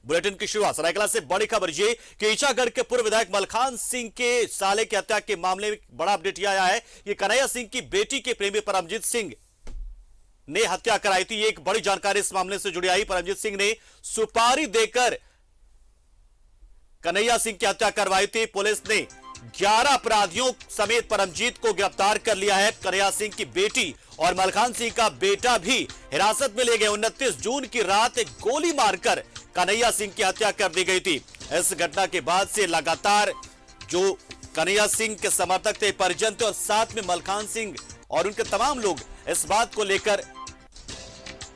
Bulletin की शुरुआत। सरायकेला से बड़ी खबर ये कि ईचागढ़ के पूर्व विधायक मलखान सिंह के साले की हत्या के मामले में बड़ा अपडेट यह आया है कि कन्हैया सिंह की बेटी के प्रेमी परमजीत सिंह ने हत्या कराई थी। ये एक बड़ी जानकारी इस मामले से जुड़ी आई। परमजीत सिंह ने सुपारी देकर कन्हैया सिंह की हत्या करवाई थी। पुलिस ने 11 अपराधियों समेत परमजीत को गिरफ्तार कर लिया है। कन्हैया सिंह की बेटी और मलखान सिंह का बेटा भी हिरासत में ले गए। 29 जून की रात गोली मारकर कन्हैया सिंह की हत्या कर दी गई थी। इस घटना के बाद से लगातार जो कन्हैया सिंह के समर्थक थे, परिजन थे और साथ में मलखान सिंह और उनके तमाम लोग इस बात को लेकर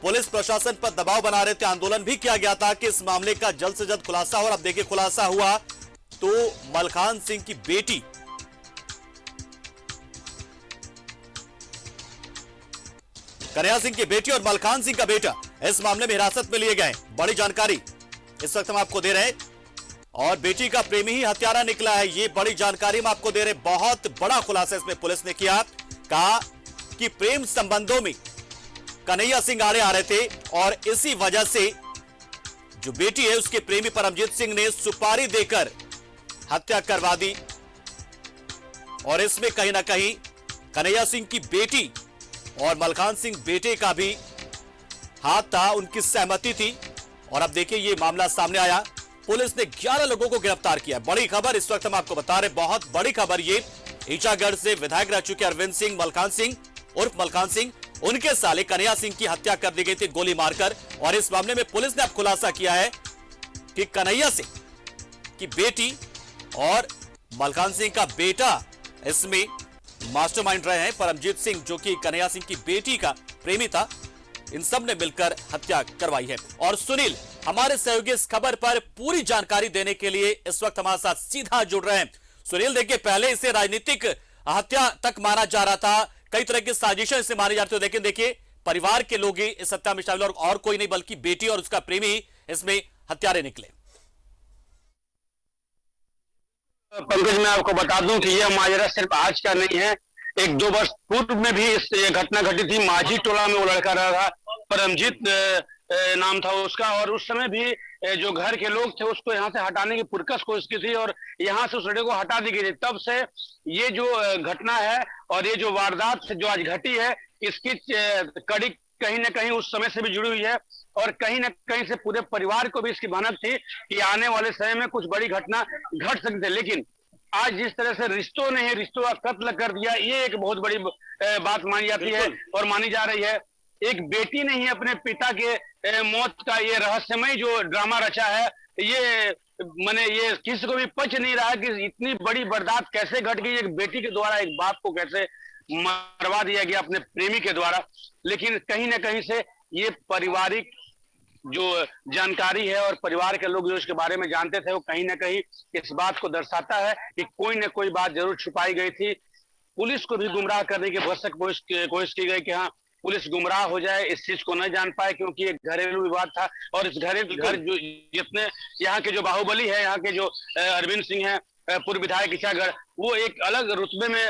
पुलिस प्रशासन पर दबाव बना रहे थे। आंदोलन भी किया गया था कि इस मामले का जल्द से जल्द खुलासा हो। और अब देखिए खुलासा हुआ तो मलखान सिंह की बेटी कन्हैया सिंह की बेटी और मलखान सिंह का बेटा इस मामले में हिरासत में लिए गए। बड़ी जानकारी इस वक्त हम आपको दे रहे हैं और बेटी का प्रेमी ही हत्यारा निकला है। ये बड़ी जानकारी हम आपको दे रहे हैं। बहुत बड़ा खुलासा इसमें पुलिस ने किया। कहा कि प्रेम संबंधों में कन्हैया सिंह आड़े आ रहे थे और इसी वजह से जो बेटी है उसके प्रेमी परमजीत सिंह ने सुपारी देकर हत्या करवा दी। और इसमें कहीं ना कहीं कन्हैया सिंह की बेटी और मलखान सिंह बेटे का भी हाथ था, उनकी सहमति थी। और अब देखिए ये मामला सामने आया। पुलिस ने 11 लोगों को गिरफ्तार किया। बड़ी खबर इस वक्त हम आपको बता रहे, बहुत बड़ी खबर। ये ईचागढ़ से विधायक रह चुके अरविंद सिंह मलखान सिंह उर्फ मलखान सिंह, उनके साले कन्हैया सिंह की हत्या कर दी गई थी गोली मारकर। और इस मामले में पुलिस ने अब खुलासा किया है कि कन्हैया सिंह की बेटी और मलखान सिंह का बेटा इसमें मास्टरमाइंड रहे हैं। परमजीत सिंह जो कि कन्हैया सिंह की बेटी का प्रेमी था, इन सब ने मिलकर हत्या करवाई है। और सुनील हमारे सहयोगी इस खबर पर पूरी जानकारी देने के लिए इस वक्त हमारे साथ सीधा जुड़ रहे हैं। सुनील देखिए, पहले इसे राजनीतिक हत्या तक माना जा रहा था, कई तरह की साजिशें इसे मानी जाती है, लेकिन देखिए परिवार के लोग ही इस हत्या में शामिल और कोई नहीं बल्कि बेटी और उसका प्रेमी ही इसमें हत्यारे निकले। पंकज, मैं आपको बता दूं कि यह माजरा सिर्फ आज का नहीं है। 1-2 वर्ष पूर्व में भी ये घटना घटी थी। माझी टोला में वो लड़का रहा था, परमजीत नाम था उसका। और उस समय भी जो घर के लोग थे उसको यहाँ से हटाने की पुरकस कोशिश की थी और यहाँ से उस लड़के को हटा दी गई थी। तब से ये जो घटना है और ये जो वारदात जो आज घटी है, इसकी कड़ी कहीं ना कहीं उस समय से भी जुड़ी हुई है। और कहीं ना कहीं से पूरे परिवार को भी इसकी भनक थी कि आने वाले समय में कुछ बड़ी घटना घट सकती है। लेकिन आज जिस तरह से रिश्तों ने रिश्तों का कत्ल कर दिया, ये एक बहुत बड़ी बात मानी जाती है और मानी जा रही है। एक बेटी ने ही अपने पिता के मौत का ये रहस्यमय जो ड्रामा रचा है, ये ये किसी को भी पच नहीं रहा कि इतनी बड़ी वारदात कैसे घट गई। एक बेटी के द्वारा एक बाप को कैसे मरवा दिया गया अपने प्रेमी के द्वारा। लेकिन कहीं ना कहीं से ये पारिवारिक जो जानकारी है और परिवार के लोग जो इसके बारे में जानते थे, वो कहीं ना कहीं इस बात को दर्शाता है कि कोई ना कोई बात जरूर छुपाई गई थी। पुलिस को भी गुमराह करने की भरसक कोशिश की गई कि हाँ पुलिस गुमराह हो जाए, इस चीज को न जान पाए, क्योंकि एक घरेलू विवाद था। और इस घर जो जितने यहाँ के जो बाहुबली है, यहाँ के जो अरविंद सिंह है पूर्व विधायक ईचागढ़, वो एक अलग रुतबे में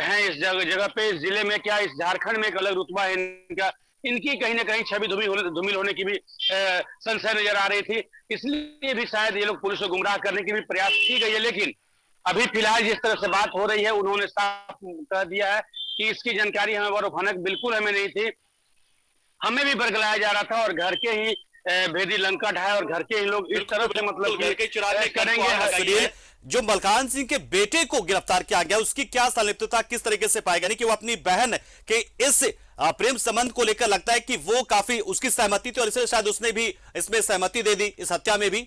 हैं इस जगह पे, इस जिले में, क्या इस झारखंड में एक अलग रुतबा है इनका। इनकी कहीं ना कहीं छवि धूमिल होने की भी संशय नजर आ रही थी। इसलिए भी शायद ये लोग पुलिस को गुमराह करने की भी प्रयास की गई है। लेकिन अभी फिलहाल जिस तरह से बात हो रही है, उन्होंने साफ कह दिया है कि इसकी जानकारी हमें और भनक बिल्कुल हमें नहीं थी, हमें भी बरगलाया जा रहा था और घर के ही भेदी लंका है और घर के ही लोग इस तरह से मतलब करेंगे। जो मलखान सिंह के बेटे को गिरफ्तार किया गया, उसकी क्या संलिप्तता किस तरीके से पाई गई कि वो अपनी बहन के इस प्रेम संबंध को लेकर लगता है कि वो काफी उसकी सहमति थी और इसलिए शायद उसने भी इसमें सहमति दे दी, इस हत्या में भी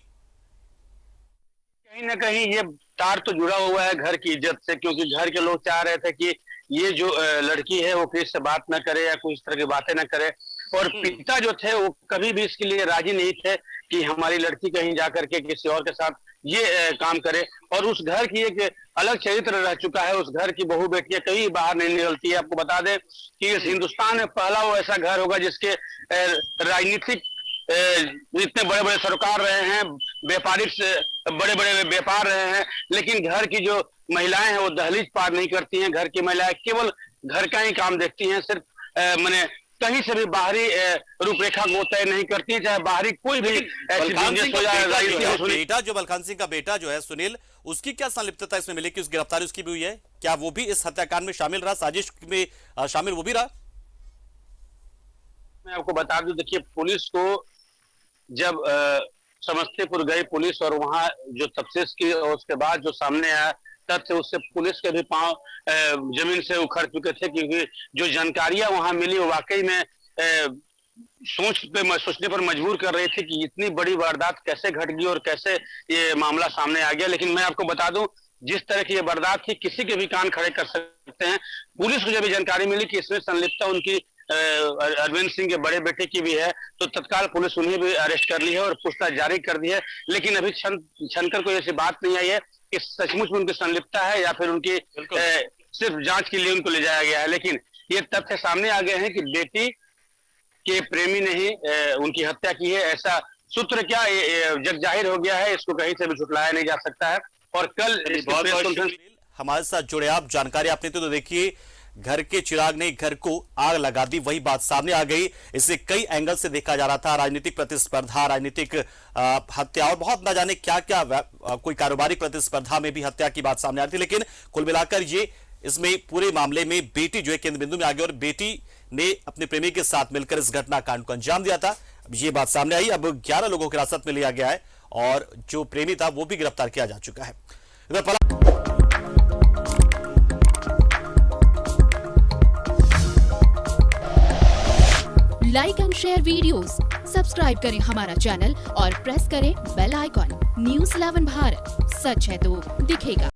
कहीं ना कहीं ये तार तो जुड़ा हुआ है घर की इज्जत से। क्योंकि घर के लोग चाह रहे थे कि ये जो लड़की है वो किसी से बात ना करे या कोई इस तरह की बातें ना करे। और पिता जो थे वो कभी भी इसके लिए राजी नहीं थे कि हमारी लड़की कहीं जाकर के किसी और के साथ ये काम करे। और उस घर की एक अलग चरित्र रह चुका है। उस घर की बहू बेटियां कहीं बाहर नहीं निकलती है। आपको बता दें कि इस हिंदुस्तान में पहला वो ऐसा घर होगा जिसके राजनीतिक इतने बड़े बड़े सरकार रहे हैं, व्यापारिक से बड़े बड़े व्यापार रहे हैं, लेकिन घर की जो महिलाएं हैं वो दहलीज पार नहीं करती हैं। घर की महिलाएं केवल घर का ही काम देखती हैं, सिर्फ कहीं से भी बाहरी रूपरेखा को तय नहीं करती, चाहे बाहरी कोई भी ऐसी बिजनेस हो जाए, राजनीति हो। बेटा जो बलखान सिंह का बेटा जो है सुनील, उसकी क्या संलिप्तता इसमें मिली कि उस गिरफ्तारी उसकी भी हुई है? क्या वो भी इस हत्याकांड में शामिल रहा, साजिश में शामिल वो भी रहा? मैं आपको बता दूं, देखिए पुलिस को जब समस्तीपुर गई पुलिस और वहां जो तफ्तीश की और उसके बाद जो सामने आया तथ्य, उससे पुलिस के भी पांव जमीन से उखड़ चुके थे, क्योंकि जो जानकारियां वहां मिली वो वाकई में सोचने पर मजबूर कर रही थी कि इतनी बड़ी वारदात कैसे घट गई और कैसे ये मामला सामने आ गया। लेकिन मैं आपको बता दूं, जिस तरह की ये वारदात थी किसी के भी कान खड़े कर सकते हैं। पुलिस को जब भी जानकारी मिली कि इसमें संलिप्तता उनकी अरविंद सिंह के बड़े बेटे की भी है, तो तत्काल पुलिस उन्हें भी अरेस्ट कर ली है और पूछताछ जारी कर दी है। लेकिन अभी छनकर कोई ऐसी बात नहीं आई है कि सचमुच में उनकी संलिप्तता है या फिर उनकी सिर्फ जांच के लिए उनको ले जाया गया है। लेकिन ये तथ्य सामने आ गए हैं कि बेटी के प्रेमी ने ही उनकी हत्या की है। ऐसा सूत्र क्या जग जाहिर हो गया है, इसको कहीं से भी झुटलाया नहीं जा सकता है। और कल हमारे साथ जुड़े आप, जानकारी आपने तो देखिए घर के चिराग ने घर को आग लगा दी, वही बात सामने आ गई। इसे कई एंगल से देखा जा रहा था, राजनीतिक प्रतिस्पर्धा, राजनीतिक हत्या और बहुत ना जाने क्या क्या, कोई कारोबारी प्रतिस्पर्धा में भी हत्या की बात सामने आ रही थी। लेकिन कुल मिलाकर ये इसमें पूरे मामले में बेटी जो है केंद्र बिंदु में आ गई और बेटी ने अपने प्रेमी के साथ मिलकर इस घटनाकांड को अंजाम दिया था। ये बात सामने आई। अब 11 लोगों की हिरासत में लिया गया है और जो प्रेमी था वो भी गिरफ्तार किया जा चुका है। Like and share videos, subscribe करें हमारा चैनल और प्रेस करें बेल आइकॉन। न्यूज़ 11 भारत, सच है तो दिखेगा।